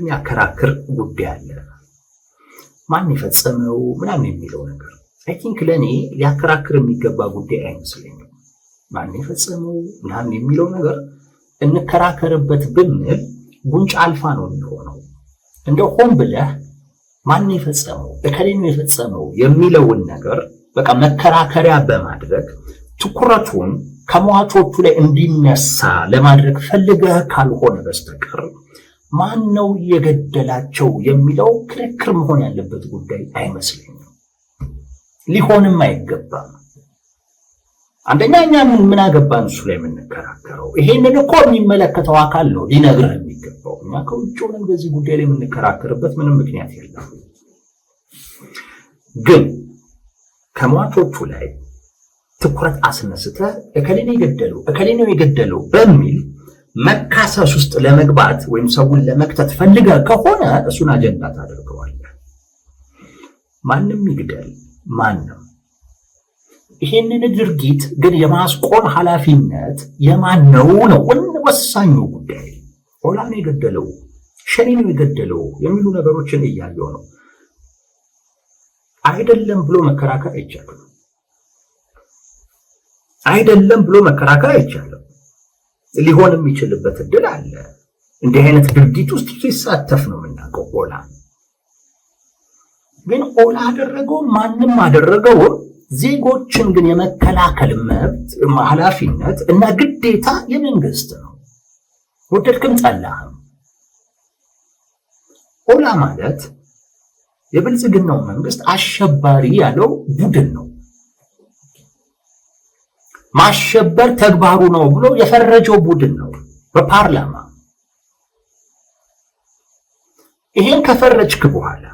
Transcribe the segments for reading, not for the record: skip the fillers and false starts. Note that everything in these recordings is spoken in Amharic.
የሚያከራክር ጉዳይ አለ። ማን የፈጸመው ምናምን የሚለው ነገር አይ ቲንክ ለኔ ሊያከራክር የሚገባ ጉዳይ አይመስለኝም። ማን የፈጸመው ምናምን የሚለው ነገር እንከራከርበት ብንል ጉንጭ አልፋ ነው የሚሆነው። እንደው ሆን ብለህ ማን የፈጸመው እከሌ ነው የፈጸመው የሚለውን ነገር በቃ መከራከሪያ በማድረግ ትኩረቱን ከሟቾቹ ላይ እንዲነሳ ለማድረግ ፈልገህ ካልሆነ በስተቀር ማን ነው የገደላቸው የሚለው ክርክር መሆን ያለበት ጉዳይ አይመስለኝም። ሊሆንም አይገባም። አንደኛ እኛ ምን አገባን እሱ ላይ የምንከራከረው? ይሄንን እኮ የሚመለከተው አካል ነው ሊነግርህ የሚገባው። እኛ ከውጭ ሆነን በዚህ ጉዳይ ላይ የምንከራከርበት ምንም ምክንያት የለም። ግን ከሟቾቹ ላይ ትኩረት አስነስተህ እከሌ ነው የገደለው በሚል መካሰስ ውስጥ ለመግባት ወይም ሰውን ለመክተት ፈልገህ ከሆነ እሱን አጀንዳ ታደርገዋለህ። ማንም ይግደል ማንም፣ ይሄንን ድርጊት ግን የማስቆም ኃላፊነት የማን ነው ነው ወሳኙ ጉዳይ። ኦላ ነው የገደለው፣ ሸኔ ነው የገደለው የሚሉ ነገሮችን እያየው ነው። አይደለም ብሎ መከራከር አይቻልም። አይደለም ብሎ መከራከር አይቻልም። ሊሆን የሚችልበት እድል አለ። እንዲህ አይነት ድርጊት ውስጥ ሲሳተፍ ነው የምናውቀው። ኦላ ግን ኦላ አደረገው ማንም አደረገው ዜጎችን ግን የመከላከል መብት ኃላፊነት እና ግዴታ የመንግስት ነው። ወደድክም ጠላህም ኦላ ማለት የብልጽግናው መንግስት አሸባሪ ያለው ቡድን ነው። ማሸበር ተግባሩ ነው ብሎ የፈረጀው ቡድን ነው በፓርላማ። ይሄን ከፈረጅክ በኋላ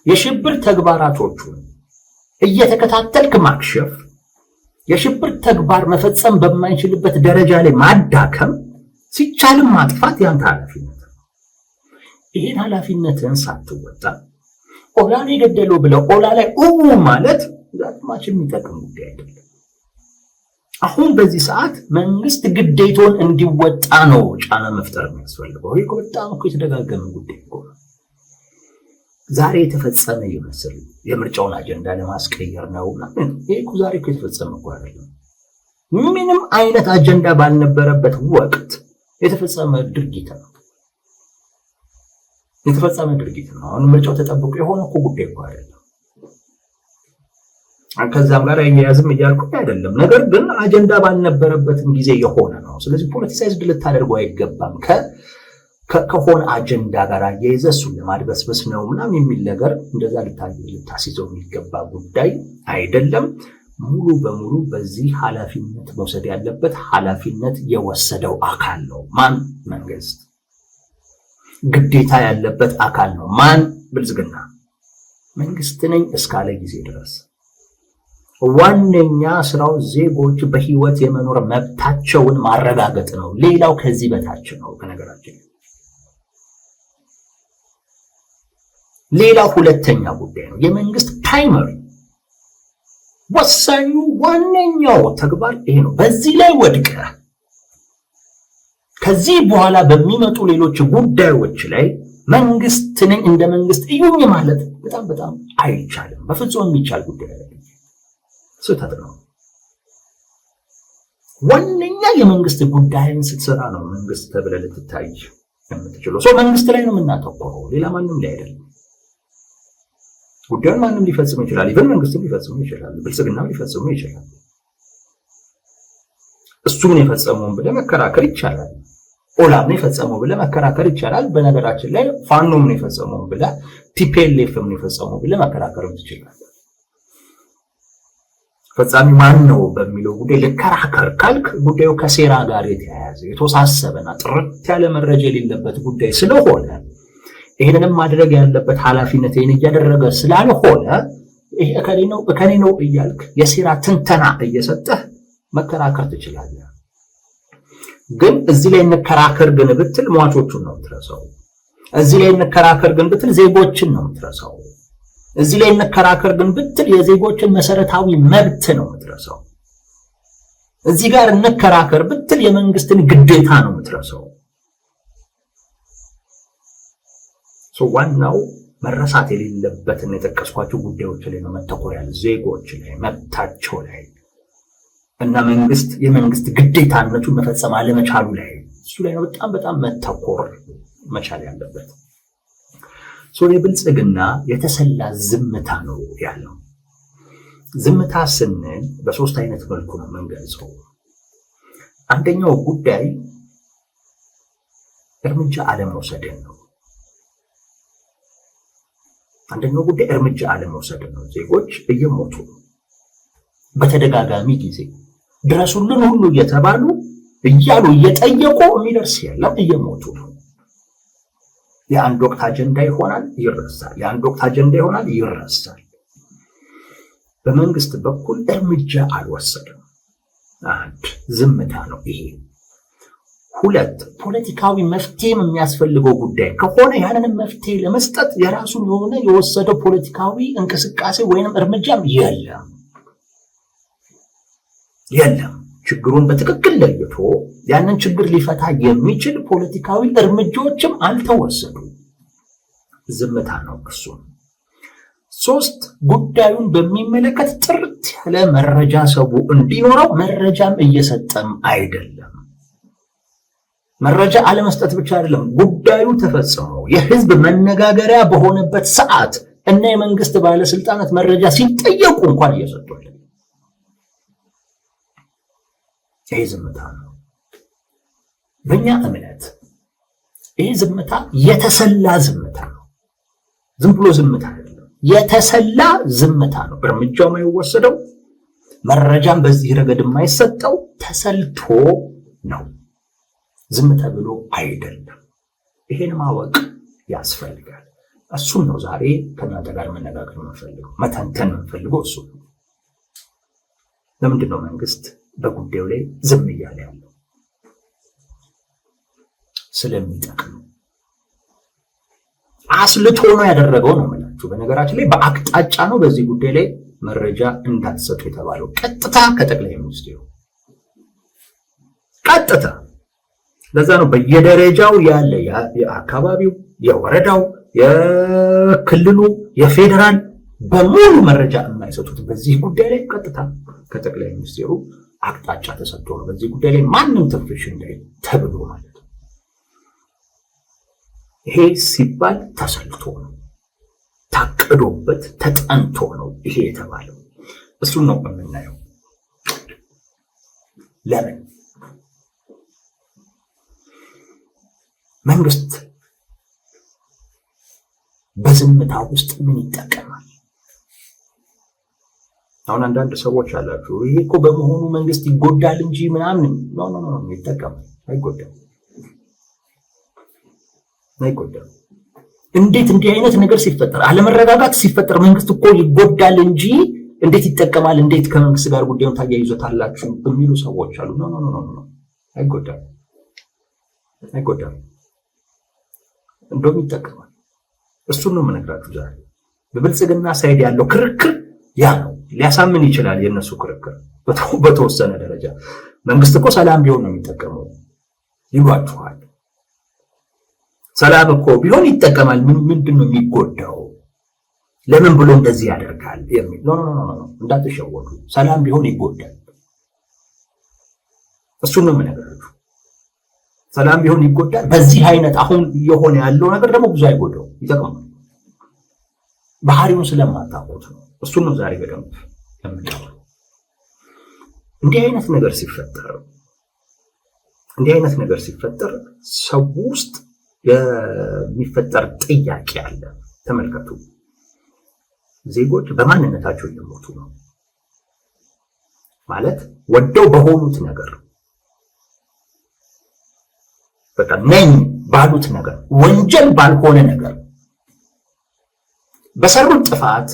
የሽብር ተግባራቶቹን እየተከታተልክ ማክሸፍ፣ የሽብር ተግባር መፈጸም በማይችልበት ደረጃ ላይ ማዳከም፣ ሲቻልም ማጥፋት ያንተ ኃላፊነት ነው። ይሄን ኃላፊነትን ሳትወጣ ኦላን የገደለው ብለው ኦላ ላይ ማለት ዛትማችን የሚጠቅም ጉዳይ አይደለም። አሁን በዚህ ሰዓት መንግስት ግዴታውን እንዲወጣ ነው ጫና መፍጠር የሚያስፈልገው። ይሄ በጣም እኮ የተደጋገመ ጉዳይ እኮ ነው። ዛሬ የተፈጸመ ይመስል የምርጫውን አጀንዳ ለማስቀየር ነው። ይሄ እኮ ዛሬ እኮ የተፈጸመ እኮ አይደለም። ምንም አይነት አጀንዳ ባልነበረበት ወቅት የተፈጸመ ድርጊት ነው። አሁን ምርጫው ተጠብቆ የሆነ እኮ ጉዳይ እኮ አይደለም። ከዛም ጋር አያያዝም እያልኩ አይደለም። ነገር ግን አጀንዳ ባልነበረበትም ጊዜ የሆነ ነው። ስለዚህ ፖለቲሳይዝድ ልታደርገው አይገባም። ከሆነ አጀንዳ ጋር አያይዘህ እሱን ለማድበስበስ ነው ምናምን የሚል ነገር እንደዛ ልታስይዘው የሚገባ ጉዳይ አይደለም። ሙሉ በሙሉ በዚህ ኃላፊነት መውሰድ ያለበት ኃላፊነት የወሰደው አካል ነው። ማን? መንግስት። ግዴታ ያለበት አካል ነው። ማን? ብልጽግና። መንግስት ነኝ እስካለ ጊዜ ድረስ ዋነኛ ስራው ዜጎች በህይወት የመኖር መብታቸውን ማረጋገጥ ነው። ሌላው ከዚህ በታች ነው። በነገራችን ሌላው ሁለተኛ ጉዳይ ነው። የመንግስት ፕራይመሪ ወሳኙ ዋነኛው ተግባር ይሄ ነው። በዚህ ላይ ወድቀህ ከዚህ በኋላ በሚመጡ ሌሎች ጉዳዮች ላይ መንግስት ነኝ እንደ መንግስት እዩኝ ማለት በጣም አይቻልም። በፍጹም የሚቻል ጉዳይ አይደለም። ስህተት ነው። ዋነኛ የመንግስት ጉዳይን ስትሰራ ነው መንግስት ተብለህ ልትታይ የምትችለው። ሰው መንግስት ላይ ነው የምናተኩረው፣ ሌላ ማንም ላይ አይደለም። ጉዳዩን ማንም ሊፈጽም ይችላል። ኢቨን መንግስትም ሊፈጽም ይችላል፣ ብልጽግናም ሊፈጽም ይችላል። እሱ ምን የፈጸመውን ብለህ መከራከር ይቻላል። ኦላም ነው የፈጸመው ብለህ መከራከር ይቻላል። በነገራችን ላይ ፋኖም ነው የፈጸመው ብለህ ቲፒኤልኤፍም ነው የፈጸመው ብለህ መከራከር ትችላለህ። ፈጻሚ ማን ነው በሚለው ጉዳይ ልከራከር ካልክ ጉዳዩ ከሴራ ጋር የተያያዘ የተወሳሰበና ጥርት ያለ መረጃ የሌለበት ጉዳይ ስለሆነ ይሄንንም ማድረግ ያለበት ኃላፊነት ይሄን እያደረገ ስላልሆነ ይሄ እከሌ ነው እያልክ የሴራ ትንተና እየሰጠህ መከራከር ትችላለህ። ግን እዚህ ላይ እንከራከር ግን ብትል ሟቾቹን ነው የምትረሳው። እዚህ ላይ እንከራከር ግን ብትል ዜጎችን ነው የምትረሳው። እዚህ ላይ እንከራከር ግን ብትል የዜጎችን መሰረታዊ መብት ነው የምትረሳው። እዚህ ጋር እንከራከር ብትል የመንግስትን ግዴታ ነው የምትረሳው። ዋናው መረሳት የሌለበትን የጠቀስኳቸው ጉዳዮች ላይ ነው መተኮር ያለ፣ ዜጎች ላይ፣ መብታቸው ላይ እና የመንግስት ግዴታነቱን መፈጸም አለመቻሉ ላይ፣ እሱ ላይ ነው በጣም መተኮር መቻል ያለበት። የብልጽግና የተሰላ ዝምታ ነው ያለው። ዝምታ ስንል በሶስት አይነት መልኩ ነው የምንገልጸው። አንደኛው ጉዳይ እርምጃ አለመውሰድን ነው። ዜጎች እየሞቱ ነው። በተደጋጋሚ ጊዜ ድረሱልን ሁሉ እየተባሉ እየጠየቁ የሚደርስ የለም፣ እየሞቱ ነው። የአንድ ወቅት አጀንዳ ይሆናል፣ ይረሳል። በመንግስት በኩል እርምጃ አልወሰደም። አንድ ዝምታ ነው ይሄ። ሁለት ፖለቲካዊ መፍትሄም የሚያስፈልገው ጉዳይ ከሆነ ያንንም መፍትሄ ለመስጠት የራሱን የሆነ የወሰደው ፖለቲካዊ እንቅስቃሴ ወይንም እርምጃም የለም። ችግሩን በትክክል ለይቶ ያንን ችግር ሊፈታ የሚችል ፖለቲካዊ እርምጃዎችም አልተወሰዱም። ዝምታ ነው እሱ። ሶስት ጉዳዩን በሚመለከት ጥርት ያለ መረጃ ሰው እንዲኖረው መረጃም እየሰጠም አይደለም። መረጃ አለመስጠት ብቻ አይደለም፣ ጉዳዩ ተፈጽሞ የህዝብ መነጋገሪያ በሆነበት ሰዓት እና የመንግስት ባለስልጣናት መረጃ ሲጠየቁ እንኳን እየሰጡ አይደለም። ይሄ ዝምታ ነው። በእኛ እምነት ይሄ ዝምታ የተሰላ ዝምታ ነው። ዝም ብሎ ዝምታ አይደለም፣ የተሰላ ዝምታ ነው። እርምጃው የማይወሰደው መረጃም በዚህ ረገድ የማይሰጠው ተሰልቶ ነው። ዝም ተብሎ አይደለም። ይሄን ማወቅ ያስፈልጋል። እሱን ነው ዛሬ ከእናንተ ጋር መነጋገር የምንፈልገው፣ መተንተን የምንፈልገው እሱ ነው። ለምንድን ነው መንግስት በጉዳዩ ላይ ዝም እያለ ያለው? ስለሚጠቅም አስልቶ ነው ያደረገው ነው የምላችሁ። በነገራችን ላይ በአቅጣጫ ነው በዚህ ጉዳይ ላይ መረጃ እንዳትሰጡ የተባለው፣ ቀጥታ ከጠቅላይ ሚኒስትሩ ቀጥታ። ለዛ ነው በየደረጃው ያለ የአካባቢው፣ የወረዳው፣ የክልሉ፣ የፌዴራል በሙሉ መረጃ የማይሰጡት በዚህ ጉዳይ ላይ ቀጥታ ከጠቅላይ ሚኒስትሩ አቅጣጫ ተሰጥቶ ነው በዚህ ጉዳይ ላይ ማንም ትንፍሽ እንዳይል ተብሎ ማለት ነው። ይሄ ሲባል ተሰልቶ ነው፣ ታቅዶበት ተጠንቶ ነው ይሄ የተባለው። እሱን ነው የምናየው። ለምን መንግስት በዝምታ ውስጥ ምን ይጠቀማል? አሁን አንዳንድ ሰዎች አላችሁ ይሄ እኮ በመሆኑ መንግስት ይጎዳል እንጂ ምናምን ነው ይጠቀማል። አይጎዳም። እንዴት እንዲህ አይነት ነገር ሲፈጠር፣ አለመረጋጋት ሲፈጠር መንግስት እኮ ይጎዳል እንጂ እንዴት ይጠቀማል? እንዴት ከመንግስት ጋር ጉዳዩን ታያይዞታላችሁ የሚሉ ሰዎች አሉ። ኖ አይጎዳም። እንደውም ይጠቀማል። እሱን ነው የምነግራችሁ ዛሬ። በብልጽግና ሳይድ ያለው ክርክር ያ ነው። ሊያሳምን ይችላል የነሱ ክርክር በተወሰነ ደረጃ። መንግስት እኮ ሰላም ቢሆን ነው የሚጠቀመው ይሏችኋል። ሰላም እኮ ቢሆን ይጠቀማል። ምንድን ነው የሚጎዳው? ለምን ብሎ እንደዚህ ያደርጋል የሚል ኖ እንዳትሸወዱ። ሰላም ቢሆን ይጎዳል። እሱን ነው የምነግራችሁ። ሰላም ቢሆን ይጎዳል። በዚህ አይነት አሁን የሆነ ያለው ነገር ደግሞ ብዙ አይጎዳው፣ ይጠቅማል። ባህሪውን ስለማታውቁት ነው። እሱን ነው ዛሬ በደንብ የምናወራው። እንዲህ አይነት ነገር ሲፈጠር ሰው ውስጥ የሚፈጠር ጥያቄ አለ። ተመልከቱ። ዜጎች በማንነታቸው እየሞቱ ነው ማለት ወደው በሆኑት ነገር በቃ ነኝ ባሉት ነገር፣ ወንጀል ባልሆነ ነገር፣ በሰሩት ጥፋት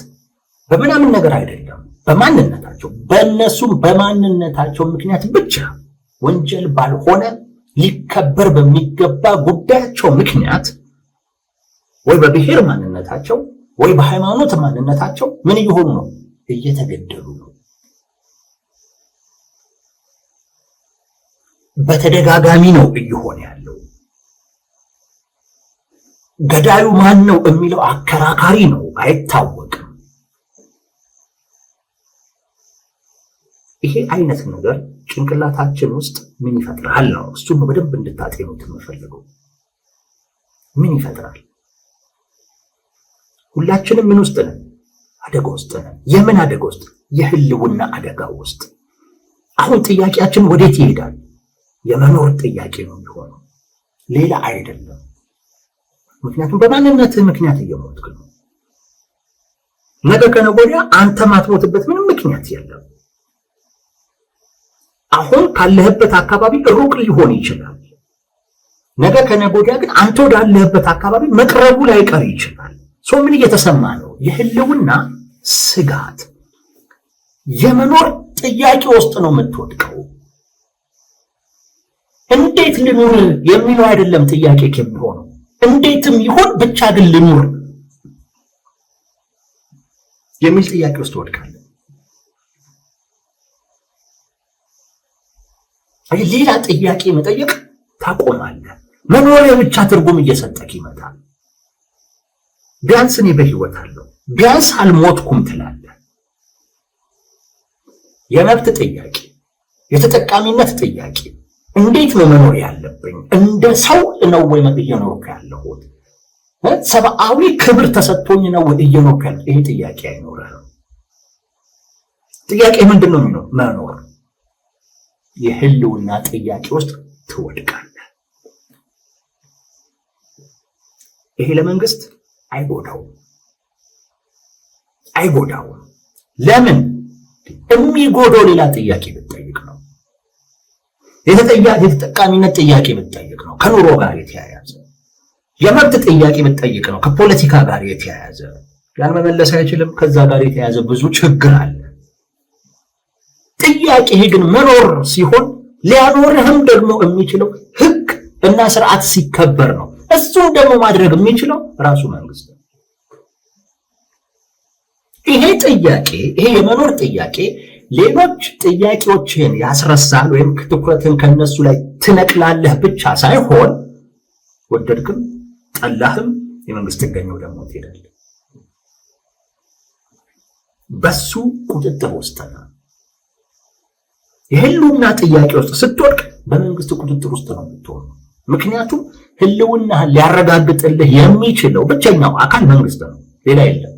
በምናምን ነገር አይደለም። በማንነታቸው በእነሱም በማንነታቸው ምክንያት ብቻ ወንጀል ባልሆነ ሊከበር በሚገባ ጉዳያቸው ምክንያት ወይ በብሔር ማንነታቸው ወይ በሃይማኖት ማንነታቸው ምን እየሆኑ ነው? እየተገደሉ ነው። በተደጋጋሚ ነው እየሆነ ያለው። ገዳዩ ማን ነው የሚለው አከራካሪ ነው፣ አይታወቅም። ይሄ አይነት ነገር ጭንቅላታችን ውስጥ ምን ይፈጥራል ነው። እሱን በደንብ እንድታጤኑት የምፈልገው። ምን ይፈጥራል? ሁላችንም ምን ውስጥ ነን? አደጋ ውስጥ ነን። የምን አደጋ ውስጥ? የህልውና አደጋ ውስጥ። አሁን ጥያቄያችን ወዴት ይሄዳል? የመኖር ጥያቄ ነው የሚሆነው፣ ሌላ አይደለም። ምክንያቱም በማንነትህ ምክንያት እየሞትክ ነው። ነገ ከነገ ወዲያ አንተ ማትሞትበት ምንም ምክንያት የለም። አሁን ካለህበት አካባቢ ሩቅ ሊሆን ይችላል። ነገ ከነገ ወዲያ ግን አንተ ወዳለህበት አካባቢ መቅረቡ ላይቀር ይችላል። ሰው ምን እየተሰማ ነው? የህልውና ስጋት፣ የመኖር ጥያቄ ውስጥ ነው የምትወድቀው። እንዴት ልኑር የሚለው አይደለም ጥያቄ የሚሆነው፣ እንዴትም ይሁን ብቻ ግን ልኑር የሚል ጥያቄ ውስጥ ትወድቃለህ። ሌላ ጥያቄ መጠየቅ ታቆማለህ። መኖሪያ ብቻ ትርጉም እየሰጠክ ይመጣል። ቢያንስ እኔ በህይወት አለሁ፣ ቢያንስ አልሞትኩም ትላለህ። የመብት ጥያቄ፣ የተጠቃሚነት ጥያቄ፣ እንዴት ነው መኖር ያለብኝ? እንደ ሰው ነው ወይ እየኖርኩ ያለሁት? ሰብአዊ ክብር ተሰጥቶኝ ነው ወይ እየኖርኩ ያለሁት? ይሄ ጥያቄ አይኖርህም። ጥያቄ ምንድን ነው የሚኖር? መኖር። የህልውና ጥያቄ ውስጥ ትወድቃለህ። ይሄ ለመንግስት አይጎዳውም። ለምን? የሚጎዳው ሌላ ጥያቄ ብትጠይቅ ነው። የተጠቃሚነት ጥያቄ ብትጠይቅ ነው፣ ከኑሮ ጋር የተያያዘ የመብት ጥያቄ ብትጠይቅ ነው፣ ከፖለቲካ ጋር የተያያዘ ያን መመለስ አይችልም። ከዛ ጋር የተያያዘ ብዙ ችግር አለ። ጥያቄ ግን መኖር ሲሆን ሊያኖርህም ደግሞ የሚችለው ህግ እና ስርዓት ሲከበር ነው። እሱን ደግሞ ማድረግ የሚችለው ራሱ መንግስት ነው። ይሄ ጥያቄ፣ ይሄ የመኖር ጥያቄ ሌሎች ጥያቄዎችን ያስረሳል ወይም ትኩረትን ከነሱ ላይ ትነቅላለህ ብቻ ሳይሆን ወደድክም ጠላህም የመንግስት ጥገኛው ደግሞ ትሄዳለህ። በሱ ቁጥጥር ውስጥ ነው። የህልውና ጥያቄ ውስጥ ስትወድቅ በመንግስት ቁጥጥር ውስጥ ነው የምትሆነው። ምክንያቱም ህልውናህን ሊያረጋግጥልህ የሚችለው ብቸኛው አካል መንግስት ነው፣ ሌላ የለም።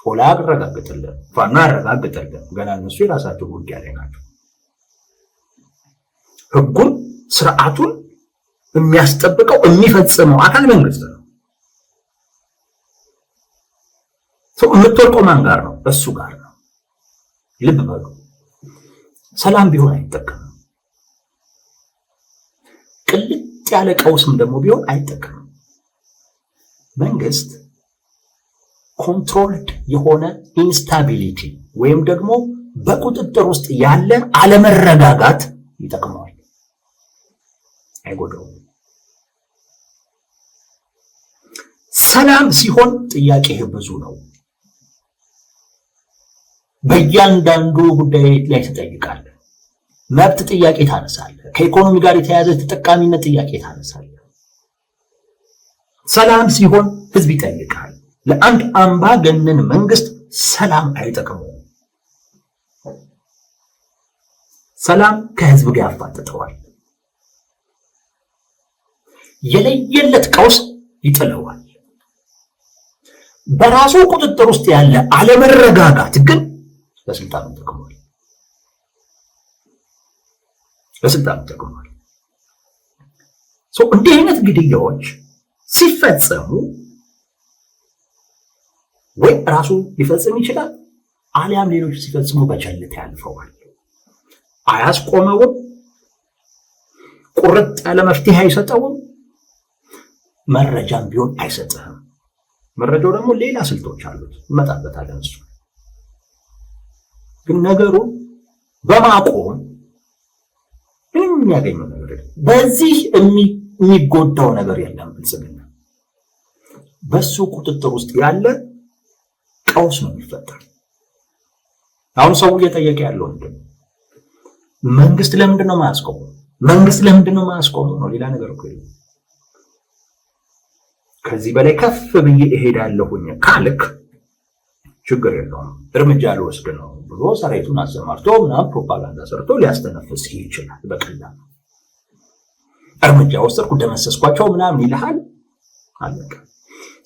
ፖላ ያረጋግጥልህ፣ ፋኖ ያረጋግጥልህ። ገና እነሱ የራሳቸው ጉዳይ ላይ ናቸው። ህጉን ስርዓቱን የሚያስጠብቀው የሚፈጽመው አካል መንግስት ነው። ሰው የምትወድቀው ማን ጋር ነው? እሱ ጋር ነው። ልብ በሉ። ሰላም ቢሆን አይጠቀምም። ቅልጥ ያለ ቀውስም ደግሞ ቢሆን አይጠቀምም። መንግስት ኮንትሮልድ የሆነ ኢንስታቢሊቲ ወይም ደግሞ በቁጥጥር ውስጥ ያለ አለመረጋጋት ይጠቅመዋል፣ አይጎዳውም። ሰላም ሲሆን ጥያቄህ ብዙ ነው። በእያንዳንዱ ጉዳይ ላይ ትጠይቃለህ። መብት ጥያቄ ታነሳለህ። ከኢኮኖሚ ጋር የተያያዘ ተጠቃሚነት ጥያቄ ታነሳለህ። ሰላም ሲሆን ህዝብ ይጠይቃል። ለአንድ አምባገነን መንግስት ሰላም አይጠቅመውም። ሰላም ከህዝብ ጋር ያፋጥጠዋል። የለየለት ቀውስ ይጥለዋል። በራሱ ቁጥጥር ውስጥ ያለ አለመረጋጋት ግን ለስልጣን ይጠቅመዋል። እንዲህ አይነት ግድያዎች ሲፈጸሙ ወይ ራሱ ሊፈጽም ይችላል፣ አሊያም ሌሎች ሲፈጽሙ በቸልታ ያልፈዋል። አያስቆመውም፣ ቁርጥ ያለ መፍትሄ አይሰጠውም፣ መረጃም ቢሆን አይሰጥህም። መረጃው ደግሞ ሌላ ስልቶች አሉት፣ እንመጣበታለን። እሱ ግን ነገሩ በማቆም ምንም የሚያገኘው ነገር የለም። በዚህ የሚጎዳው ነገር የለም። ብልጽግና በሱ ቁጥጥር ውስጥ ያለ ቀውስ ነው የሚፈጠር። አሁን ሰው እየጠየቀ ያለው መንግስት ለምንድን ነው የማያስቆመው? መንግስት ለምንድን ነው የማያስቆመው ነው። ሌላ ነገር እኮ የለም። ከዚህ በላይ ከፍ ብዬ እሄዳለሁኝ ካልክ ችግር የለውም እርምጃ ልወስድ ነው ብሎ ሰራዊቱን አሰማርቶ ምናምን ፕሮፓጋንዳ ሰርቶ ሊያስተነፍስ ይችላል። በቀላሉ እርምጃ ወሰድኩ ደመሰስኳቸው ምናምን ይልሃል። አለቀ።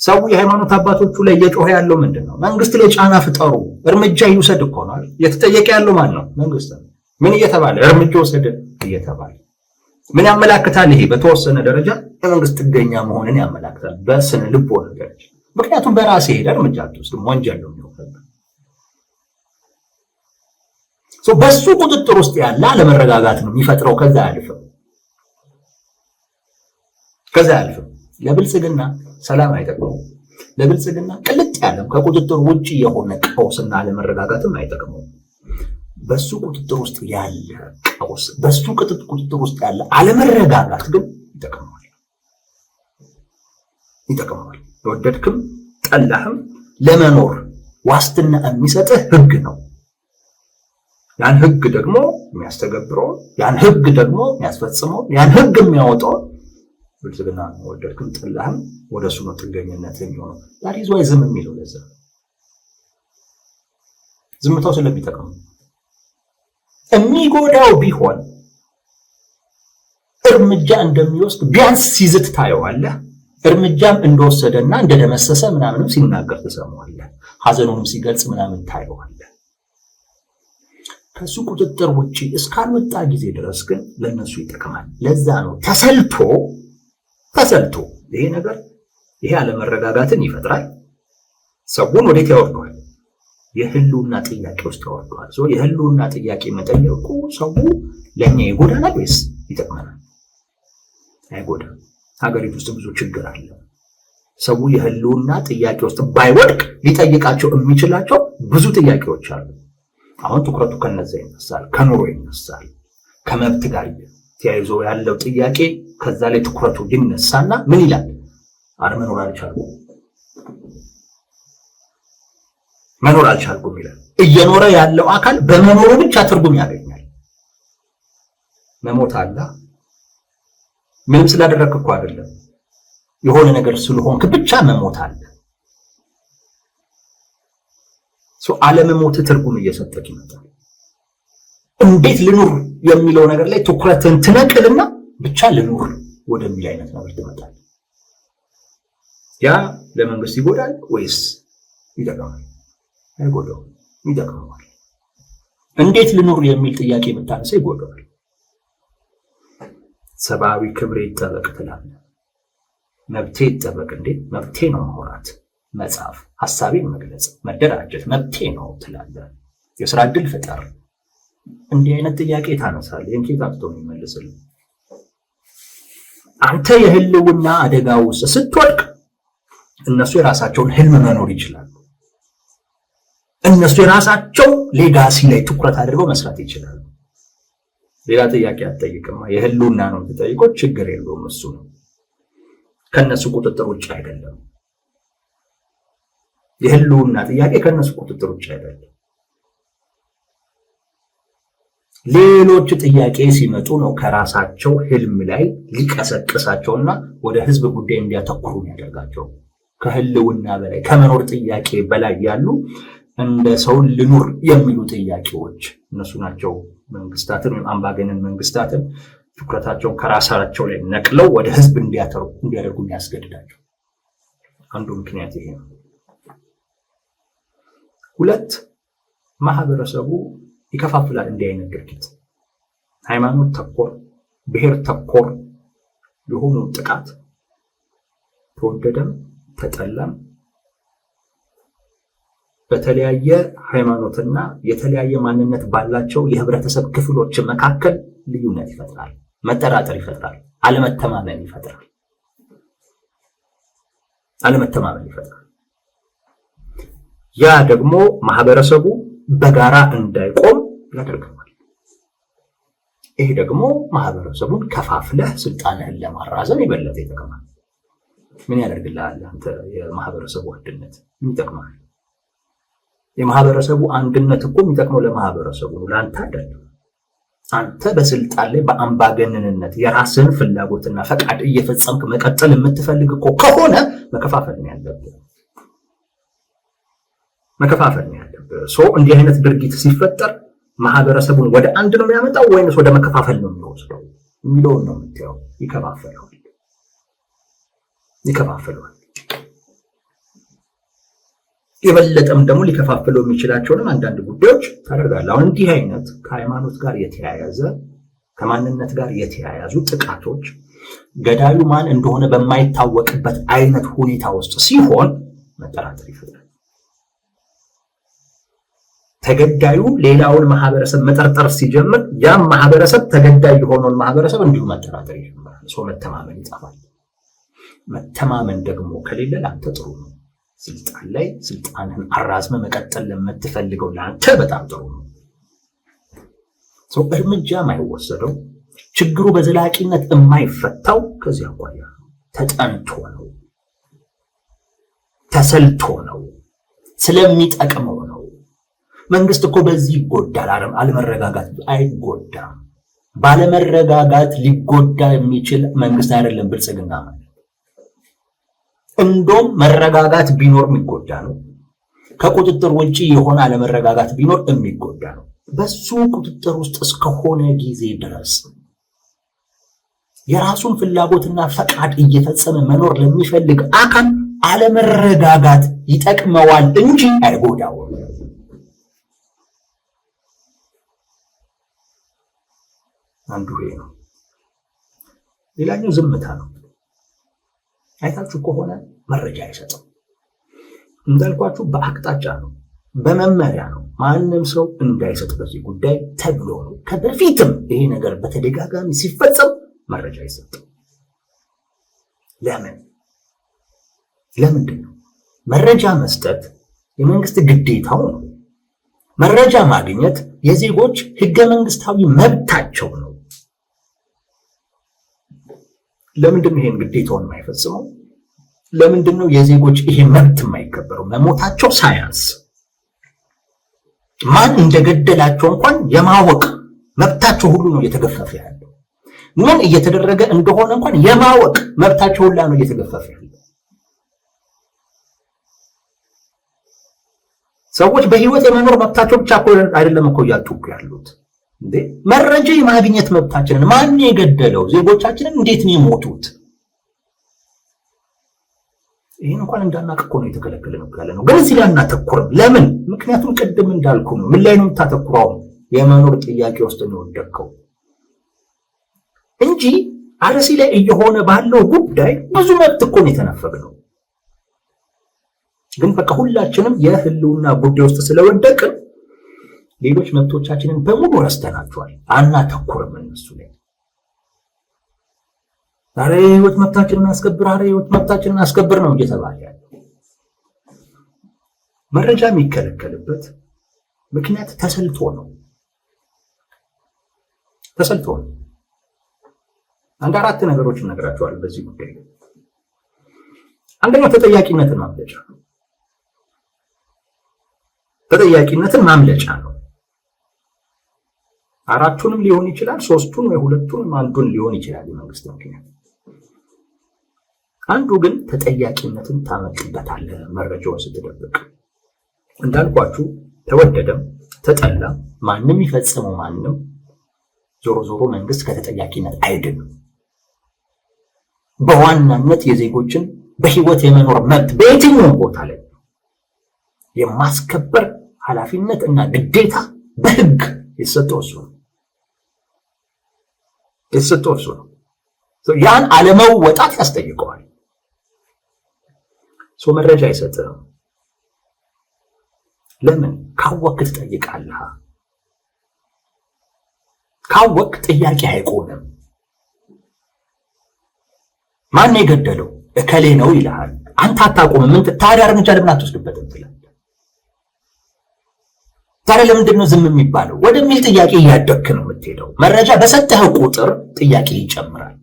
ሰው የሃይማኖት አባቶቹ ላይ እየጮኸ ያለው ምንድነው? መንግስት ላይ ጫና ፍጠሩ፣ እርምጃ ይውሰድ እኮ ነው። የተጠየቀ ያለው ማን ነው? መንግስት ነው። ምን እየተባለ እርምጃ ወሰድ እየተባለ ምን ያመላክታል? ይሄ በተወሰነ ደረጃ የመንግስት ጥገኛ መሆንን ያመላክታል በስነ ልቦና ደረጃ። ምክንያቱም በራሴ ሄደ እርምጃ አትወስድም፣ ወንጀል ነው የሚሆነው። በሱ ቁጥጥር ውስጥ ያለ አለመረጋጋት ነው የሚፈጥረው። ከዛ አልፈም ለብልጽግና ሰላም አይጠቅመውም። ለብልጽግና ቅልጥ ያለም ከቁጥጥር ውጪ የሆነ ቀውስና አለመረጋጋትም አይጠቅመውም። በሱ ቁጥጥር ውስጥ ያለ ቀውስ፣ በሱ ቁጥጥር ውስጥ ያለ አለመረጋጋት ግን ይጠቅመዋል። የወደድክም ጠላህም ለመኖር ዋስትና የሚሰጥህ ህግ ነው። ያን ህግ ደግሞ የሚያስተገብረው፣ ያን ህግ ደግሞ የሚያስፈጽመው፣ ያን ህግ የሚያወጣው ብልጽግና ነው። ወደድክም ጠላህም ወደሱ ነው ጥገኝነት የሚሆነው። ዛሬ ዝዋይ ዝም የሚለው ለዛ ዝምታው ስለሚጠቅም የሚጎዳው ቢሆን እርምጃ እንደሚወስድ ቢያንስ ሲዝት ታየዋለህ። እርምጃም እንደወሰደና እንደደመሰሰ ምናምንም ሲናገር ትሰማዋለህ። ሐዘኑንም ሲገልጽ ምናምን ታየዋለህ። ከሱ ቁጥጥር ውጪ እስካልወጣ ጊዜ ድረስ ግን ለነሱ ይጠቅማል። ለዛ ነው ተሰልቶ ይሄ ነገር ይሄ አለመረጋጋትን ይፈጥራል። ሰውን ወዴት ያወርደዋል? የህልውና ጥያቄ ውስጥ ያወርደዋል። የህልውና ጥያቄ መጠየቁ ሰው ለኛ ይጎዳናል ወይስ ይጠቅመናል? አይጎዳም። ሀገሪቱ ውስጥ ብዙ ችግር አለ። ሰው የህልውና ጥያቄ ውስጥ ባይወድቅ ሊጠይቃቸው የሚችላቸው ብዙ ጥያቄዎች አሉ። አሁን ትኩረቱ ከነዛ ይነሳል፣ ከኑሮ ይነሳል፣ ከመብት ጋር ተያይዞ ያለው ጥያቄ ከዛ ላይ ትኩረቱ ይነሳና ምን ይላል? መኖር አልቻልኩም ይላል። እየኖረ ያለው አካል በመኖሩ ብቻ ትርጉም ያገኛል። መሞት አለ ምንም ስላደረክ እኮ አይደለም፣ የሆነ ነገር ስለሆንክ ብቻ መሞት አለ። አለመሞት ትርጉም እየሰጠክ ይመጣል። እንዴት ልኑር የሚለው ነገር ላይ ትኩረትን ትነቅልና ብቻ ልኑር ወደሚል አይነት ነገር ትመጣል። ያ ለመንግስት ይጎዳል ወይስ ይጠቅማል? አይጎዳውም፣ ይጠቅማል። እንዴት ልኑር የሚል ጥያቄ ብታነሳ ይጎዳል። ሰብአዊ ክብሬ ይጠበቅ ትላለህ። መብቴ ይጠበቅ እንዴ? መብቴ ነው ማውራት፣ መጻፍ፣ ሐሳቤን መግለጽ፣ መደራጀት መብቴ ነው ትላለህ። የሥራ ዕድል ፍጠር። እንዲህ አይነት ጥያቄ ታነሳለህ። እንኬት አጥቶ የሚመልስልህ አንተ የህልውና አደጋ ውስጥ ስትወድቅ እነሱ የራሳቸውን ህልም መኖር ይችላሉ። እነሱ የራሳቸው ሌጋሲ ላይ ትኩረት አድርገው መስራት ይችላሉ። ሌላ ጥያቄ አትጠይቅማ። የህልውና ነው የምትጠይቀው፣ ችግር የለውም። እሱ ነው ከነሱ ቁጥጥር ውጭ አይደለም። የህልውና ጥያቄ ከነሱ ቁጥጥር ውጭ አይደለም። ሌሎች ጥያቄ ሲመጡ ነው ከራሳቸው ህልም ላይ ሊቀሰቅሳቸውና ወደ ህዝብ ጉዳይ እንዲያተኩሩ ያደርጋቸው። ከህልውና በላይ ከመኖር ጥያቄ በላይ ያሉ እንደ ሰው ልኑር የሚሉ ጥያቄዎች እነሱ ናቸው መንግስታትን ወይም አምባገነን መንግስታትን ትኩረታቸውን ከራሳቸው ላይ ነቅለው ወደ ህዝብ እንዲያደርጉ የሚያስገድዳቸው አንዱ ምክንያት ይሄ ነው። ሁለት ማህበረሰቡ ይከፋፍላል። እንዲህ አይነት ድርጊት ሃይማኖት ተኮር፣ ብሔር ተኮር የሆኑ ጥቃት ተወደደም ተጠላም በተለያየ ሃይማኖትና የተለያየ ማንነት ባላቸው የህብረተሰብ ክፍሎች መካከል ልዩነት ይፈጥራል፣ መጠራጠር ይፈጥራል፣ አለመተማመን ይፈጥራል። ያ ደግሞ ማህበረሰቡ በጋራ እንዳይቆም ያደርጋል። ይሄ ደግሞ ማህበረሰቡን ከፋፍለህ ስልጣንህን ለማራዘም የበለጠ ይጠቅማል። ምን ያደርግልሃል? አንተ የማህበረሰቡ አንድነት ምን ይጠቅማል? የማህበረሰቡ አንድነት እኮ የሚጠቅመው ለማህበረሰቡ ነው፣ ለአንተ አይደለም። አንተ በስልጣን ላይ በአምባገነንነት የራስህን ፍላጎትና ፈቃድ እየፈጸምክ መቀጠል የምትፈልግ እኮ ከሆነ መከፋፈል ነው ያለብህ። እንዲህ አይነት ድርጊት ሲፈጠር ማህበረሰቡን ወደ አንድ ነው የሚያመጣው ወይንስ ወደ መከፋፈል ነው የሚወስደው የሚለውን ነው የምታየው። ይከፋፈለዋል። የበለጠም ደግሞ ሊከፋፈለው የሚችላቸውንም አንዳንድ ጉዳዮች ታደርጋለህ። አሁን እንዲህ አይነት ከሃይማኖት ጋር የተያያዘ ከማንነት ጋር የተያያዙ ጥቃቶች ገዳዩ ማን እንደሆነ በማይታወቅበት አይነት ሁኔታ ውስጥ ሲሆን መጠራጠር ይፈጥራል። ተገዳዩ ሌላውን ማህበረሰብ መጠርጠር ሲጀምር ያም ማህበረሰብ ተገዳይ የሆነውን ማህበረሰብ እንዲሁ መጠራጠር ይጀምራል። ሰው መተማመን ይጠፋል። መተማመን ደግሞ ከሌለ ለአንተ ጥሩ ነው። ስልጣን ላይ ስልጣንህን አራዝመ መቀጠል ለምትፈልገው ለአንተ በጣም ጥሩ ነው። ሰው እርምጃ የማይወሰደው ችግሩ በዘላቂነት የማይፈታው ከዚህ አኳያ ተጠንቶ ነው፣ ተሰልቶ ነው፣ ስለሚጠቅመው ነው። መንግስት እኮ በዚህ ይጎዳል። አለመረጋጋት አይጎዳም። ባለመረጋጋት ሊጎዳ የሚችል መንግስት አይደለም ብልጽግና ማለት። እንደውም መረጋጋት ቢኖር የሚጎዳ ነው። ከቁጥጥር ውጪ የሆነ አለመረጋጋት ቢኖር የሚጎዳ ነው። በሱ ቁጥጥር ውስጥ እስከሆነ ጊዜ ድረስ የራሱን ፍላጎትና ፈቃድ እየፈጸመ መኖር ለሚፈልግ አካል አለመረጋጋት ይጠቅመዋል እንጂ አይጎዳውም። አንዱ ይሄ ነው። ሌላኛው ዝምታ ነው። አይታችሁ ከሆነ መረጃ አይሰጥም። እንዳልኳችሁ በአቅጣጫ ነው፣ በመመሪያ ነው። ማንም ሰው እንዳይሰጥ በዚህ ጉዳይ ተብሎ ነው። ከበፊትም ይሄ ነገር በተደጋጋሚ ሲፈጸም መረጃ አይሰጥም። ለምንድን ነው? መረጃ መስጠት የመንግስት ግዴታው ነው። መረጃ ማግኘት የዜጎች ህገ መንግስታዊ መብታቸው ነው። ለምንድን ነው ይሄን ግዴታውን የማይፈጽመው? ለምንድን ነው የዜጎች ይሄ መብት የማይከበረው? መሞታቸው ሳያንስ ማን እንደገደላቸው እንኳን የማወቅ መብታቸው ሁሉ ነው እየተገፈፈ ያለው። ምን እየተደረገ እንደሆነ እንኳን የማወቅ መብታቸው ሁሉ ነው እየተገፈፈ ያለው። ሰዎች በህይወት የመኖር መብታቸው ብቻ እኮ አይደለም እኮ እያጡ ያሉት። መረጃ የማግኘት መብታችንን ማን የገደለው? ዜጎቻችንን እንዴት ነው የሞቱት? ይህን እንኳን እንዳናቅ እኮ ነው የተከለከለ ነው። ግን እዚህ ላይ እናተኩርም። ለምን? ምክንያቱም ቅድም እንዳልኩ ነው። ምን ላይ ነው የምታተኩረው? የመኖር ጥያቄ ውስጥ ነው የወደቅከው እንጂ አርሲ ላይ እየሆነ ባለው ጉዳይ ብዙ መብት እኮ ነው የተነፈግነው። ግን በቃ ሁላችንም የህልውና ጉዳይ ውስጥ ስለወደቅን ሌሎች መብቶቻችንን በሙሉ ረስተናቸዋል። አናተኩርም እነሱ ላይ። ዛሬ ህይወት መብታችንን አስከብር ነው እየተባለ ያለው። መረጃ የሚከለከልበት ምክንያት ተሰልቶ ነው። አንድ አራት ነገሮችን እነግራቸዋለሁ በዚህ ጉዳይ። አንደኛው ተጠያቂነትን ማምለጫ ነው። አራቱንም ሊሆን ይችላል፣ ሶስቱን ወይ ሁለቱን አንዱን ሊሆን ይችላል የመንግስት ምክንያት። አንዱ ግን ተጠያቂነትን ታመጣበታለህ መረጃውን ስትደብቅ። እንዳልኳችሁ ተወደደም ተጠላ ማንም ይፈጽመው ማንም ዞሮ መንግስት ከተጠያቂነት አይድንም። በዋናነት የዜጎችን በህይወት የመኖር መብት በየትኛውም ቦታ ላይ የማስከበር ኃላፊነት እና ግዴታ በህግ የተሰጠው እሱ ነው። ያን አለመወጣት ያስጠይቀዋል። መረጃ አይሰጥም። ለምን? ካወቅ ትጠይቃለህ። ካወቅ ጥያቄ አይቆምም። ማን የገደለው? እከሌ ነው ይልሃል። አንተ አታቆምም። ምን ታዲያ እርምጃ ለምን አትወስድበትም ትላለህ? ታዲያ ለምንድን ነው ዝም የሚባለው ወደሚል ጥያቄ እያደግክ ነው የምትሄደው። መረጃ በሰጠህ ቁጥር ጥያቄ ይጨምራል።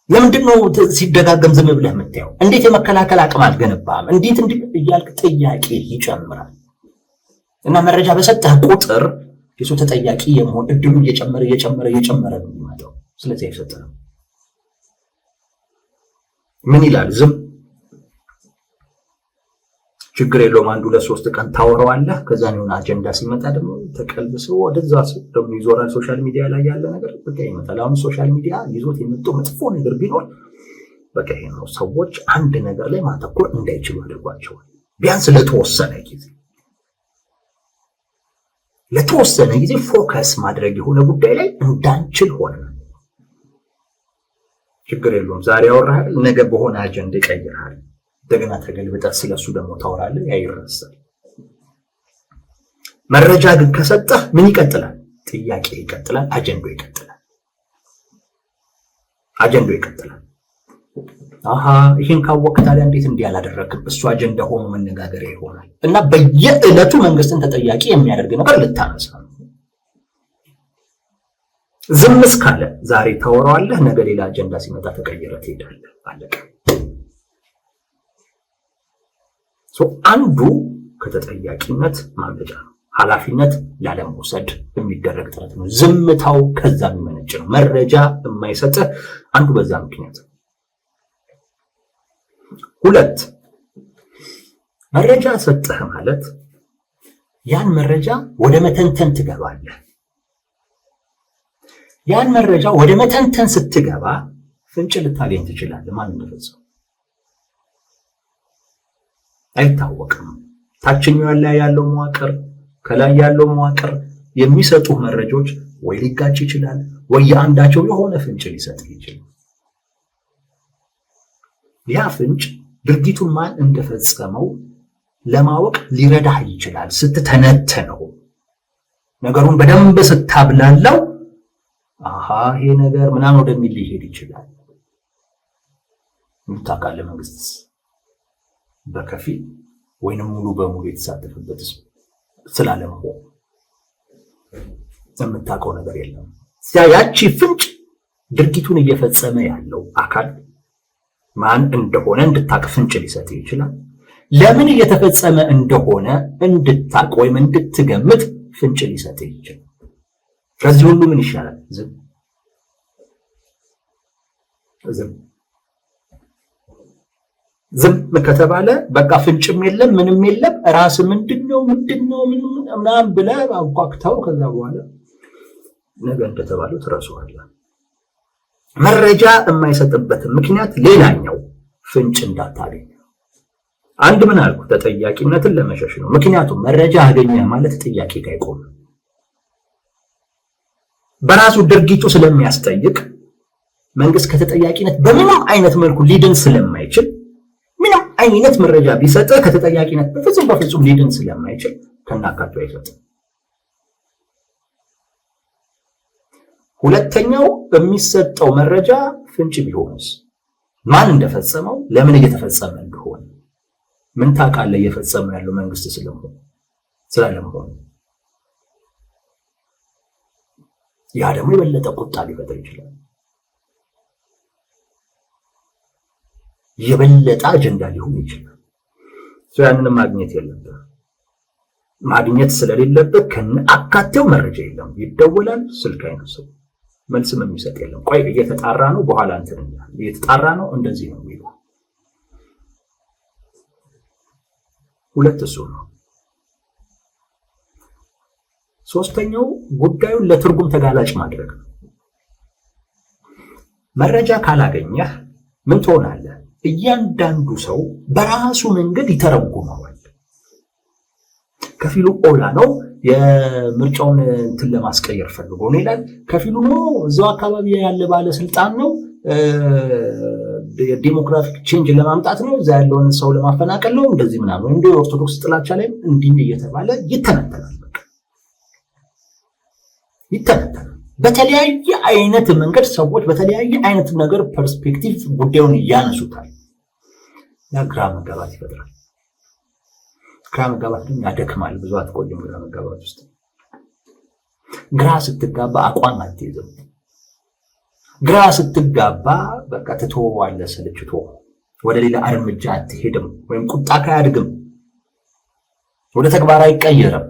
ለምንድን ነው ሲደጋገም ዝም ብለህ የምታየው? እንዴት የመከላከል አቅም አልገነባም? እንዴት እያልክ ጥያቄ ይጨምራል። እና መረጃ በሰጠህ ቁጥር የሱ ተጠያቂ የመሆን እድሉ እየጨመረ ነው የሚመጣው። ስለዚህ አይሰጥህም። ምን ይላል? ዝም ችግር የለውም። 1-2-3 ቀን ታወራዋለህ። ከዛ ነው አጀንዳ ሲመጣ ደግሞ ተቀልብሶ ወደዛ ደግሞ ይዞራል። ሶሻል ሚዲያ ላይ ያለ ነገር በቃ ይመጣል። አሁን ሶሻል ሚዲያ ይዞት የመጣው መጥፎ ነገር ቢኖር በቃ ይሄ ነው። ሰዎች አንድ ነገር ላይ ማተኮር እንዳይችሉ አድርጓቸዋል። ቢያንስ ለተወሰነ ጊዜ ፎከስ ማድረግ የሆነ ጉዳይ ላይ እንዳንችል ሆነ። ችግር የለውም። ዛሬ አወራህ፣ ነገ በሆነ አጀንዳ ይቀይራል። እንደገና ተገልብጠህ ስለሱ ደግሞ ታወራለህ፣ ያ ይረሳል። መረጃ ግን ከሰጠህ ምን ይቀጥላል? ጥያቄ ይቀጥላል፣ አጀንዳው ይቀጥላል። አሃ ይሄን ካወቅህ ታዲያ እንዴት እንዲህ አላደረግም? እሱ አጀንዳ ሆኖ መነጋገሪያ ይሆናል። እና በየዕለቱ መንግስትን ተጠያቂ የሚያደርግ ነገር ልታነሳ ነው። ዝም እስካለ ዛሬ ታወራዋለህ፣ ነገ ሌላ አጀንዳ ሲመጣ ተቀይረህ ትሄዳለህ። አለቀ። አንዱ ከተጠያቂነት ማምለጫ ነው። ኃላፊነት ላለመውሰድ የሚደረግ ጥረት ነው። ዝምታው ከዛ የሚመነጭ ነው። መረጃ የማይሰጥህ አንዱ በዛ ምክንያት ነው። 2 መረጃ ሰጠህ ማለት ያን መረጃ ወደ መተንተን ትገባለህ። ያን መረጃ ወደ መተንተን ስትገባ ፍንጭ ልታገኝ ትችላለህ። ማን እንደፈጸመው አይታወቅም። ታችኛው ላይ ያለው መዋቅር ከላይ ያለው መዋቅር የሚሰጡ መረጃዎች ወይ ሊጋጭ ይችላል፣ ወይ አንዳቸው የሆነ ፍንጭ ሊሰጥ ይችላል። ያ ፍንጭ ድርጊቱን ማን እንደፈጸመው ለማወቅ ሊረዳህ ይችላል። ስትተነተነው ነገሩን በደንብ ስታብላላው አሃ ይሄ ነገር ምናምን ወደሚል ሊሄድ ይችላል። ምታቃለ መንግስት በከፊል ወይንም ሙሉ በሙሉ የተሳተፈበት ስላለመሆኑ የምታውቀው ነገር የለም። ያቺ ፍንጭ ድርጊቱን እየፈጸመ ያለው አካል ማን እንደሆነ እንድታቅ ፍንጭ ሊሰጥ ይችላል። ለምን እየተፈጸመ እንደሆነ እንድታቅ ወይም እንድትገምት ፍንጭ ሊሰጥ ይችላል። ከዚህ ሁሉ ምን ይሻላል? ዝም ከተባለ በቃ ፍንጭም የለም ምንም የለም። ራስ ምንድነው ምናምን ብለህ አቋቅተው ከዛ በኋላ ነገ እንደተባለው ትረሳዋለህ። መረጃ የማይሰጥበት ምክንያት ሌላኛው ፍንጭ እንዳታገኝ። አንድ ምን አልኩ? ተጠያቂነትን ለመሸሽ ነው። ምክንያቱም መረጃ አገኘ ማለት ጥያቄ አይቆም። በራሱ ድርጊቱ ስለሚያስጠይቅ መንግስት ከተጠያቂነት በምንም አይነት መልኩ ሊድን ስለማይችል ምንም አይነት መረጃ ቢሰጥ ከተጠያቂነት በፍጹም ሊድን ስለማይችል ከናካቴው አይሰጥም። ሁለተኛው በሚሰጠው መረጃ ፍንጭ ቢሆንስ ማን እንደፈጸመው ለምን እየተፈጸመ እንደሆነ ምን ታውቃለህ? እየፈጸመ ያለው መንግስት ስለመሆኑ ያ ደግሞ የበለጠ ቁጣ ሊፈጥር ይችላል። የበለጠ አጀንዳ ሊሆን ይችላል። ያንንም ማግኘት የለብህ። ማግኘት ስለሌለበት ከነአካቴው መረጃ የለም። ይደወላል፣ ስልክ አይነሳም፣ መልስም የሚሰጥ የለም። ቆይ እየተጣራ ነው፣ በኋላ እንትን እየተጣራ ነው፣ እንደዚህ ነው የሚለው። ሁለት እሱ ነው። ሶስተኛው ጉዳዩን ለትርጉም ተጋላጭ ማድረግ ነው። መረጃ ካላገኘህ ምን ትሆናለህ? እያንዳንዱ ሰው በራሱ መንገድ ይተረጉመዋል። ከፊሉ ኦላ ነው የምርጫውን እንትን ለማስቀየር ፈልጎ ነው ይላል። ከፊሉ ነው እዛው አካባቢ ያለ ባለስልጣን ነው የዲሞክራቲክ ቼንጅ ለማምጣት ነው፣ እዛ ያለውን ሰው ለማፈናቀል ነው፣ እንደዚህ ምናምን እንደ ኦርቶዶክስ ጥላቻ ላይ እንዲህ እየተባለ ይተነተናል። በቃ ይተነተናል። በተለያየ አይነት መንገድ ሰዎች በተለያየ አይነት ነገር ፐርስፔክቲቭ ጉዳዩን ያነሱታል። ግራ መጋባት ይፈጥራል። ግራ መጋባት ግን ያደክማል። ብዙ አትቆይም ግራ መጋባት ውስጥ። ግራ ስትጋባ አቋም አትይዝም። ግራ ስትጋባ በቃ ትተወዋለህ፣ ሰልችቶ ወደ ሌላ እርምጃ አትሄድም፣ ወይም ቁጣ ካያድግም ወደ ተግባር አይቀየርም።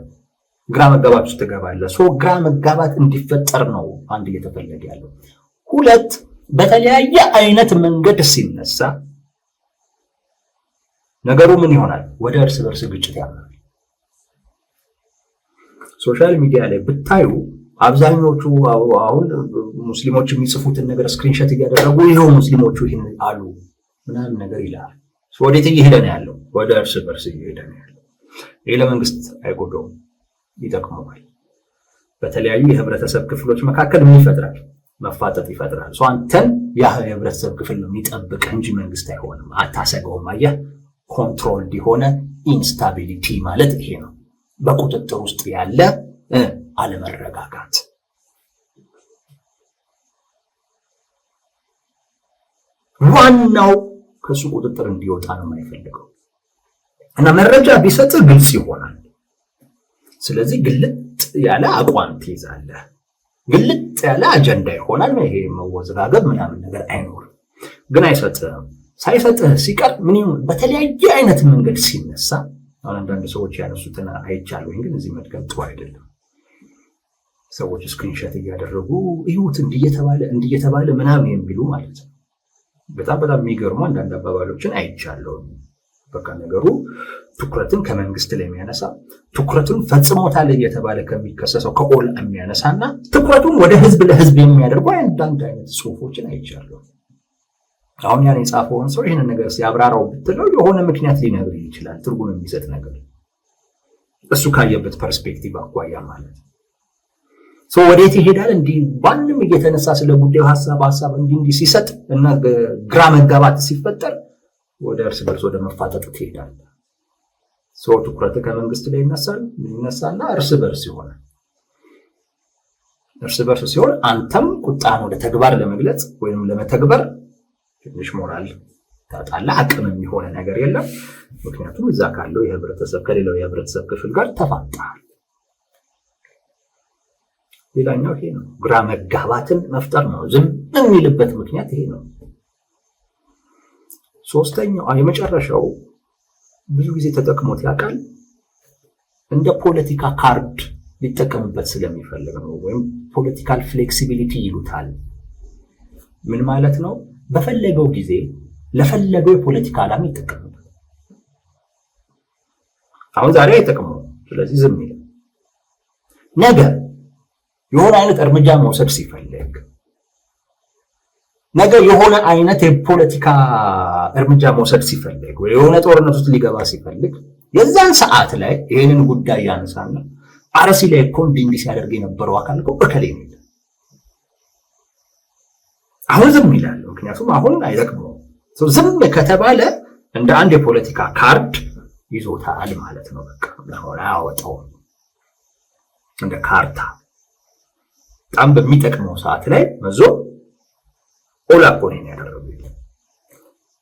ግራ መጋባት ውስጥ ትገባለህ። ግራ መጋባት እንዲፈጠር ነው አንድ እየተፈለገ ያለው። ሁለት በተለያየ አይነት መንገድ ሲነሳ ነገሩ ምን ይሆናል? ወደ እርስ በርስ ግጭት ያመራል። ሶሻል ሚዲያ ላይ ብታዩ አብዛኞቹ አሁን ሙስሊሞች የሚጽፉትን ነገር ስክሪንሾት እያደረጉ ይሄው ሙስሊሞቹ ይሄን አሉ ምናምን ነገር ይላል። ወዴት እየሄደ ነው ያለው? ወደ እርስ በርስ እየሄደ ነው ያለው። ይሄ ለመንግስት አይጎዳውም፣ ይጠቅመዋል። በተለያዩ የህብረተሰብ ክፍሎች መካከል ምን ይፈጥራል? መፋጠጥ ይፈጥራል። አንተን ያ የህብረተሰብ ክፍል ነው የሚጠብቅ እንጂ መንግስት አይሆንም። አታሰገውም። አየህ፣ ኮንትሮልድ የሆነ ኢንስታቢሊቲ ማለት ይሄ ነው። በቁጥጥር ውስጥ ያለ አለመረጋጋት። ዋናው ከሱ ቁጥጥር እንዲወጣ ነው የማይፈልገው እና መረጃ ቢሰጥ ግልጽ ይሆናል። ስለዚህ ግልጥ ያለ አቋም ትይዛለህ፣ ግልጥ ያለ አጀንዳ ይሆናል። ይሄ መወዘጋገብ ምናምን ነገር አይኖርም። ግን አይሰጥህም። ሳይሰጥህ ሲቀር ምን ይሁን በተለያየ አይነት መንገድ ሲነሳ አሁን አንዳንድ ሰዎች ያነሱትን አይቻለሁ፣ ግን እዚህ መድገም ጥሩ አይደለም። ሰዎች ስክሪንሾት እያደረጉ ይሁት እንዲየተባለ ምናምን የሚሉ ማለት ነው። በጣም የሚገርሙ አንዳንድ አባባሎችን አይቻለሁ። በቃ ነገሩ ትኩረትን ከመንግስት ላይ የሚያነሳ ትኩረቱን ፈጽሞታል እየተባለ ከሚከሰሰው ከኦል የሚያነሳና ትኩረቱን ወደ ህዝብ ለህዝብ የሚያደርጉ አንዳንድ አይነት ጽሁፎችን አይቻለሁ። አሁን ያን የጻፈውን ሰው ይህንን ነገር ሲያብራራው ብትለው የሆነ ምክንያት ሊነግር ይችላል፣ ትርጉም የሚሰጥ ነገር እሱ ካየበት ፐርስፔክቲቭ አኳያ ማለት ነው። ወዴት ይሄዳል? እንዲህ ባንም እየተነሳ ስለ ጉዳዩ ሀሳብ እንዲህ ሲሰጥ እና ግራ መጋባት ሲፈጠር ወደ እርስ በርስ ወደ መፋጠጥ ትሄዳል። ትኩረት ከመንግስት ላይ ይነሳና እርስ በርስ ይሆናል። እርስ በርስ ሲሆን አንተም ቁጣን ወደ ተግባር ለመግለጽ ወይም ለመተግበር ትንሽ ሞራል ታጣለህ። አቅም የሚሆነ ነገር የለም። ምክንያቱም እዛ ካለው ከሌላው የህብረተሰብ ክፍል ጋር ተፋጣል። ሌላኛው ይሄ ነው፣ ግራ መጋባትን መፍጠር ነው። ዝም የሚልበት ምክንያት ይሄ ነው። ሶስተኛው የመጨረሻው ብዙ ጊዜ ተጠቅሞት ያውቃል፣ እንደ ፖለቲካ ካርድ ሊጠቀምበት ስለሚፈልግ ነው። ወይም ፖለቲካል ፍሌክሲቢሊቲ ይሉታል። ምን ማለት ነው? በፈለገው ጊዜ ለፈለገው የፖለቲካ ዓላማ ይጠቀምበት። አሁን ዛሬ አይጠቅመው፣ ስለዚህ ዝም ይላል። ነገ የሆነ አይነት እርምጃ መውሰድ ሲፈልግ፣ ነገ የሆነ አይነት የፖለቲካ እርምጃ መውሰድ ሲፈልግ ወይ የሆነ ጦርነት ውስጥ ሊገባ ሲፈልግ የዛን ሰዓት ላይ ይሄንን ጉዳይ ያነሳና አርሲ ላይ እኮ እንዲህ ሲያደርግ የነበረው አካል እኮ እከሌ ነው። አሁን ዝም ይላል፣ ምክንያቱም አሁን አይጠቅመውም። ዝም ከተባለ እንደ አንድ የፖለቲካ ካርድ ይዞታል ማለት ነው። በቃ ለሆነ አያወጣውም። እንደ ካርታ በጣም በሚጠቅመው ሰዓት ላይ መዞ ኦላ እኮ ነው ያደረገው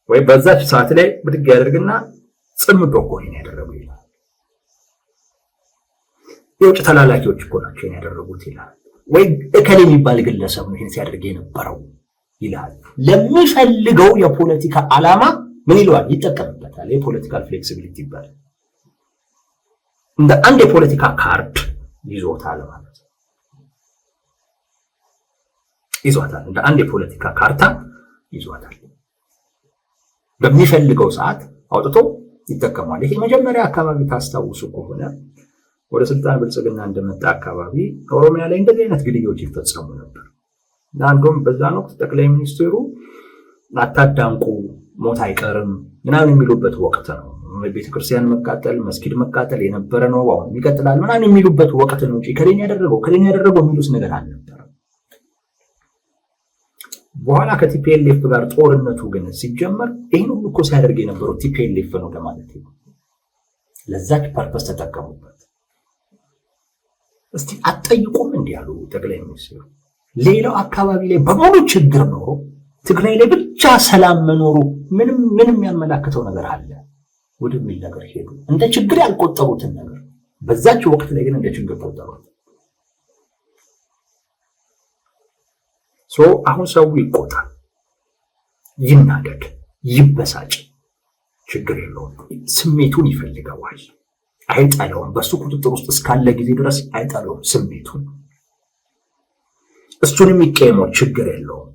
ወይ በዛች ሰዓት ላይ ብድግ ያደርግና ጽምዶ እኮ ነው ያደረገው ይላል። የውጭ ተላላኪዎች እኮ ናቸው ያደረጉት ይላል። ወይ እከሌ የሚባል ግለሰብ ነው ይሄን ሲያደርግ የነበረው ይላል። ለሚፈልገው የፖለቲካ ዓላማ ምን ይለዋል? ይጠቀምበታል። የፖለቲካል ፍሌክሲቢሊቲ ይባላል። እንደ አንድ የፖለቲካ ካርድ ይዞታል ማለት ነው። ይዟታል፣ እንደ አንድ የፖለቲካ ካርታ ይዟታል። በሚፈልገው ሰዓት አውጥቶ ይጠቀማል። ይሄ መጀመሪያ አካባቢ ታስታውሱ ከሆነ ወደ ስልጣን ብልጽግና እንደመጣ አካባቢ ኦሮሚያ ላይ እንደዚህ አይነት ግድያዎች ይፈጸሙ ነበር። አንዱም በዛን ወቅት ጠቅላይ ሚኒስትሩ አታዳንቁ ሞት አይቀርም ምናምን የሚሉበት ወቅት ነው። ቤተክርስቲያን መቃጠል፣ መስጊድ መቃጠል የነበረ ነው፣ አሁን ይቀጥላል ምናምን የሚሉበት ወቅት ነው እንጂ ከሌላ ያደረገው የሚሉት ነገር አልነበረም። በኋላ ከቲፒኤልኤፍ ጋር ጦርነቱ ግን ሲጀመር ይሄን ሁሉ እኮ ሲያደርግ የነበረው ቲፒኤልኤፍ ነው ለማለት ነው። ለዛች ፐርፐስ ተጠቀሙበት። እስቲ አትጠይቁም እንዲህ ያሉ ጠቅላይ ሚኒስትሩ ሌላው አካባቢ ላይ በሙሉ ችግር ኖሮ ትግራይ ላይ ብቻ ሰላም መኖሩ ምንም ያመላክተው ነገር አለ ወደሚል ነገር ሄዱ። እንደ ችግር ያልቆጠሩትን ነገር በዛች ወቅት ላይ ግን እንደ ችግር ቆጠሩት። አሁን ሰው ይቆጣል፣ ይናደድ፣ ይበሳጭ፣ ችግር የለውም። ስሜቱን ይፈልገዋል፣ አይጠለውም። በሱ ቁጥጥር ውስጥ እስካለ ጊዜ ድረስ አይጠለውም ስሜቱን። እሱንም ይቀየመው፣ ችግር የለውም።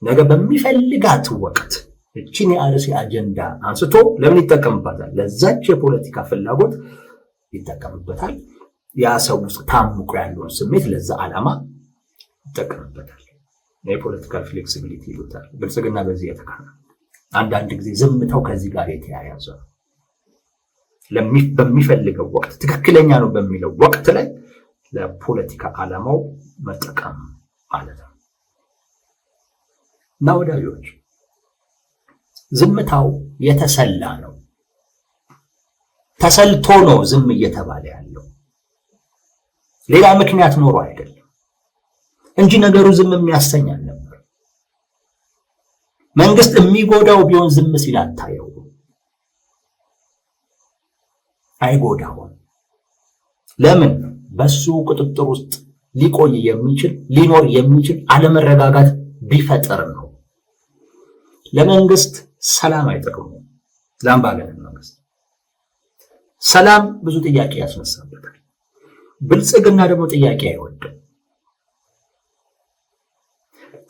ነገ በሚፈልጋት ወቅት እቺን የአርሲ አጀንዳ አንስቶ ለምን ይጠቀምበታል? ለዛች የፖለቲካ ፍላጎት ይጠቀምበታል። ያ ሰው ውስጥ ታምቆ ያለውን ስሜት ለዛ ዓላማ ይጠቀምበታል። የፖለቲካል ፍሌክሲቢሊቲ ይሉታል። ብልጽግና በዚህ የተካነ አንዳንድ ጊዜ ዝምታው ከዚህ ጋር የተያያዘ በሚፈልገው ወቅት ትክክለኛ ነው በሚለው ወቅት ላይ ለፖለቲካ ዓላማው መጠቀም ማለት ነው። እና ወዳጆች ዝምታው የተሰላ ነው። ተሰልቶ ነው ዝም እየተባለ ያለው፣ ሌላ ምክንያት ኖሮ አይደለም እንጂ ነገሩ ዝም የሚያሰኝ ነበር። መንግስት የሚጎዳው ቢሆን ዝም ሲል አታየው፣ አይጎዳውም። ለምን? በሱ ቁጥጥር ውስጥ ሊቆይ የሚችል ሊኖር የሚችል አለመረጋጋት ቢፈጠር ነው። ለመንግስት ሰላም አይጠቅሙም። ለአምባገነን መንግስት ሰላም ብዙ ጥያቄ ያስነሳበታል። ብልጽግና ደግሞ ጥያቄ አይወድም።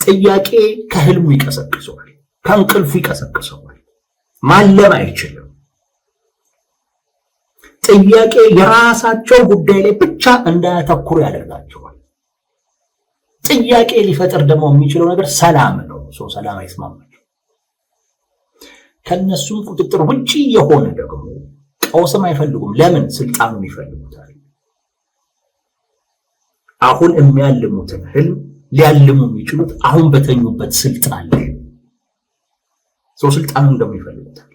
ጥያቄ ከህልሙ ይቀሰቅሰዋል፣ ከእንቅልፉ ይቀሰቅሰዋል። ማለም አይችልም። ጥያቄ የራሳቸው ጉዳይ ላይ ብቻ እንዳያተኩሩ ያደርጋቸዋል። ጥያቄ ሊፈጥር ደግሞ የሚችለው ነገር ሰላም ነው። ሰላም አይስማማቸው። ከነሱም ቁጥጥር ውጪ የሆነ ደግሞ ቀውስም አይፈልጉም። ለምን? ስልጣኑን ይፈልጉታል። አሁን የሚያልሙትን ህልም ሊያልሙ የሚችሉት አሁን በተኙበት ስልጣን ላይ ስልጣኑን ደግሞ ይፈልጉታል።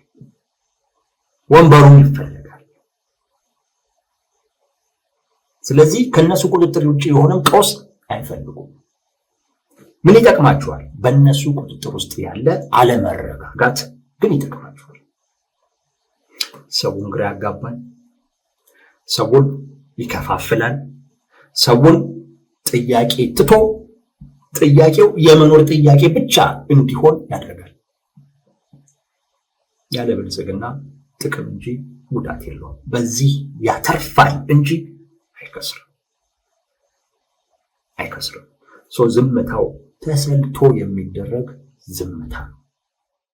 ወንበሩን ይፈልጋል። ስለዚህ ከነሱ ቁጥጥር ውጪ የሆነም ቀውስ አይፈልጉም። ምን ይጠቅማቸዋል? በእነሱ ቁጥጥር ውስጥ ያለ አለመረጋጋት ግን ይጠቅማቸዋል። ሰውን ግራ ያጋባል፣ ሰውን ይከፋፍላል፣ ሰውን ጥያቄ ትቶ ጥያቄው የመኖር ጥያቄ ብቻ እንዲሆን ያደርጋል። ያለ ብልጽግና ጥቅም እንጂ ጉዳት የለውም። በዚህ ያተርፋል እንጂ አይከስርም። ዝምታው ተሰልቶ የሚደረግ ዝምታ ነው።